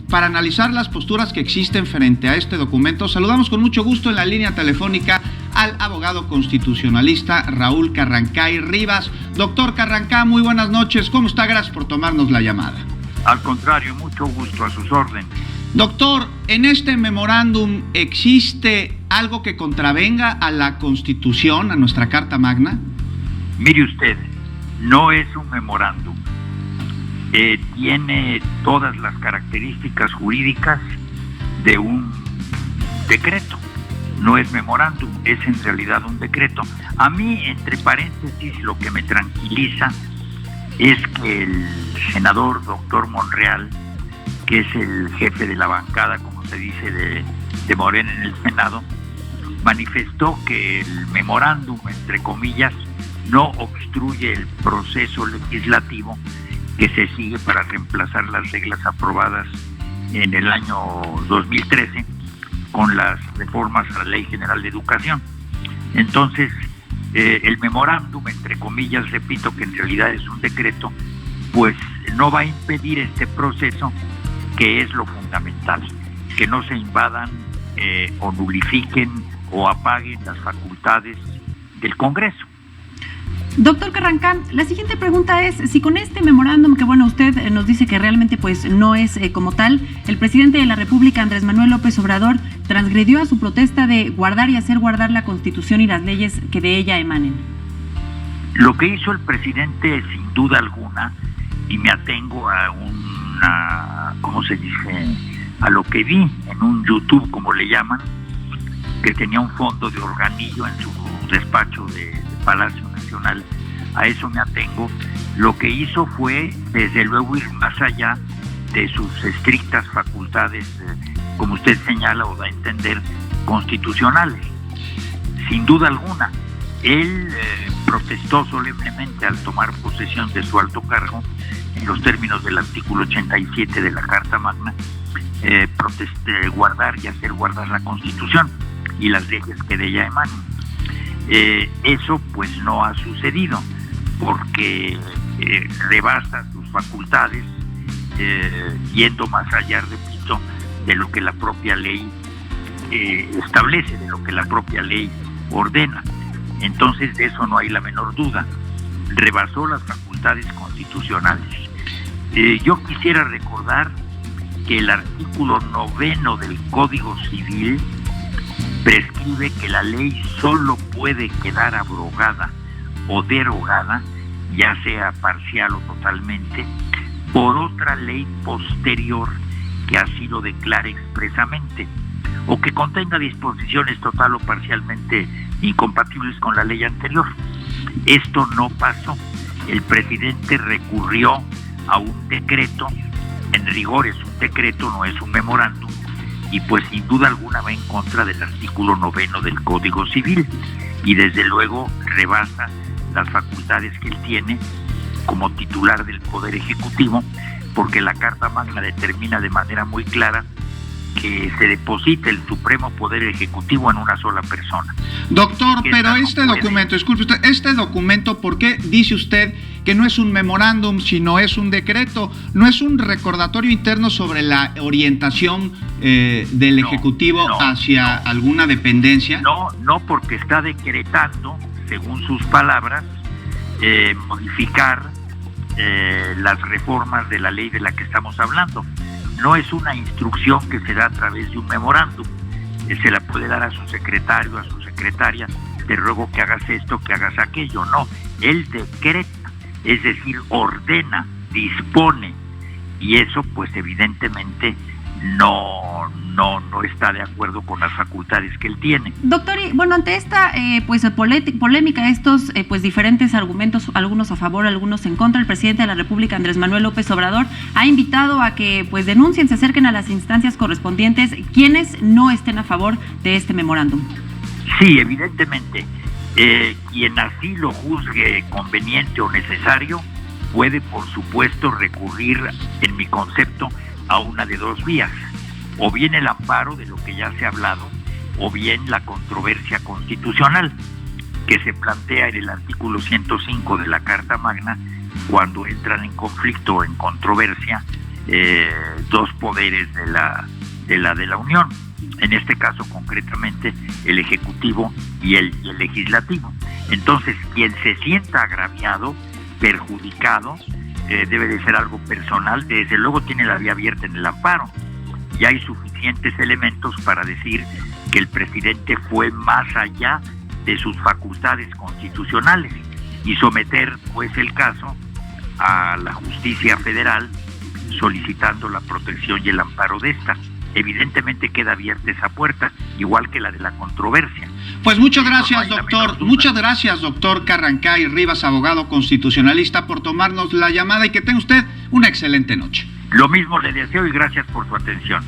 para analizar las posturas que existen frente a este documento, saludamos con mucho gusto en la línea telefónica al abogado constitucionalista Raúl Carrancay Rivas. Doctor Carrancay, muy buenas noches. ¿Cómo está? Gracias por tomarnos la llamada. Al contrario, mucho gusto, a sus órdenes. Doctor, ¿en este memorándum existe algo que contravenga a la Constitución, a nuestra Carta Magna? Mire usted, no es un memorándum. Tiene todas las características jurídicas de un decreto. No es memorándum, es en realidad un decreto. A mí, entre paréntesis, lo que me tranquiliza es que el senador doctor Monreal, que es el jefe de la bancada, como se dice, de Morena en el Senado, manifestó que el memorándum, entre comillas, no obstruye el proceso legislativo que se sigue para reemplazar las reglas aprobadas en el año 2013 con las reformas a la Ley General de Educación. Entonces, el memorándum, entre comillas, repito que en realidad es un decreto, pues no va a impedir este proceso, que es lo fundamental, que no se invadan o nulifiquen o apaguen las facultades del Congreso. Doctor Carrancay, la siguiente pregunta es si con este memorándum, que bueno, usted nos dice que realmente pues no es como tal, el presidente de la República, Andrés Manuel López Obrador, transgredió a su protesta de guardar y hacer guardar la Constitución y las leyes que de ella emanen. Lo que hizo el presidente, sin duda alguna, y me atengo a ¿cómo se dice?, a lo que vi en un YouTube, como le llaman, que tenía un fondo de organillo en su despacho de Palacio Nacional, a eso me atengo. Lo que hizo fue, desde luego, ir más allá de sus estrictas facultades, como usted señala o da a entender, constitucionales. Sin duda alguna, él protestó solemnemente al tomar posesión de su alto cargo, en los términos del artículo 87 de la Carta Magna, guardar y hacer guardar la Constitución y las leyes que de ella emanan. Eso pues no ha sucedido, porque rebasa sus facultades, yendo más allá, repito, de lo que la propia ley establece, de lo que la propia ley ordena. Entonces, de eso no hay la menor duda. Rebasó las facultades constitucionales. Yo quisiera recordar que el artículo 9 del Código Civil prescribe que la ley solo puede quedar abrogada o derogada, ya sea parcial o totalmente, por otra ley posterior que así lo declare expresamente, o que contenga disposiciones total o parcialmente incompatibles con la ley anterior. Esto no pasó. El presidente recurrió a un decreto, en rigor es un decreto, no es un memorándum, y pues sin duda alguna va en contra del artículo 9 del Código Civil, y desde luego rebasa las facultades que él tiene como titular del Poder Ejecutivo, porque la Carta Magna determina de manera muy clara que se deposita el supremo poder ejecutivo en una sola persona. Doctor, pero este documento, disculpe usted, este documento, ¿por qué dice usted que no es un memorándum, sino es un decreto? ¿No es un recordatorio interno sobre la orientación del Ejecutivo hacia alguna dependencia? No, porque está decretando, según sus palabras, modificar las reformas de la ley de la que estamos hablando. No es una instrucción que se da a través de un memorándum. Se la puede dar a su secretario, a su secretaria, te ruego que hagas esto, que hagas aquello. No, él decreta, es decir, ordena, dispone, y eso pues evidentemente no está de acuerdo con las facultades que él tiene. Doctor, y bueno, ante esta polémica, estos pues diferentes argumentos, algunos a favor, algunos en contra, el presidente de la República, Andrés Manuel López Obrador, ha invitado a que pues denuncien, se acerquen a las instancias correspondientes quienes no estén a favor de este memorándum. Sí, evidentemente, quien así lo juzgue conveniente o necesario puede, por supuesto, recurrir, en mi concepto, a una de dos vías: o bien el amparo, de lo que ya se ha hablado, o bien la controversia constitucional, que se plantea en el artículo 105 de la Carta Magna, cuando entran en conflicto o en controversia dos poderes de la Unión, en este caso concretamente el Ejecutivo y el Legislativo. Entonces, quien se sienta agraviado, perjudicado, debe de ser algo personal, desde luego tiene la vía abierta en el amparo. Y hay suficientes elementos para decir que el presidente fue más allá de sus facultades constitucionales y someter pues el caso a la justicia federal solicitando la protección y el amparo de esta. Evidentemente queda abierta esa puerta, igual que la de la controversia. Pues muchas gracias, doctor. Muchas gracias, doctor Carrancay Rivas, abogado constitucionalista, por tomarnos la llamada y que tenga usted una excelente noche. Lo mismo le deseo y gracias por su atención.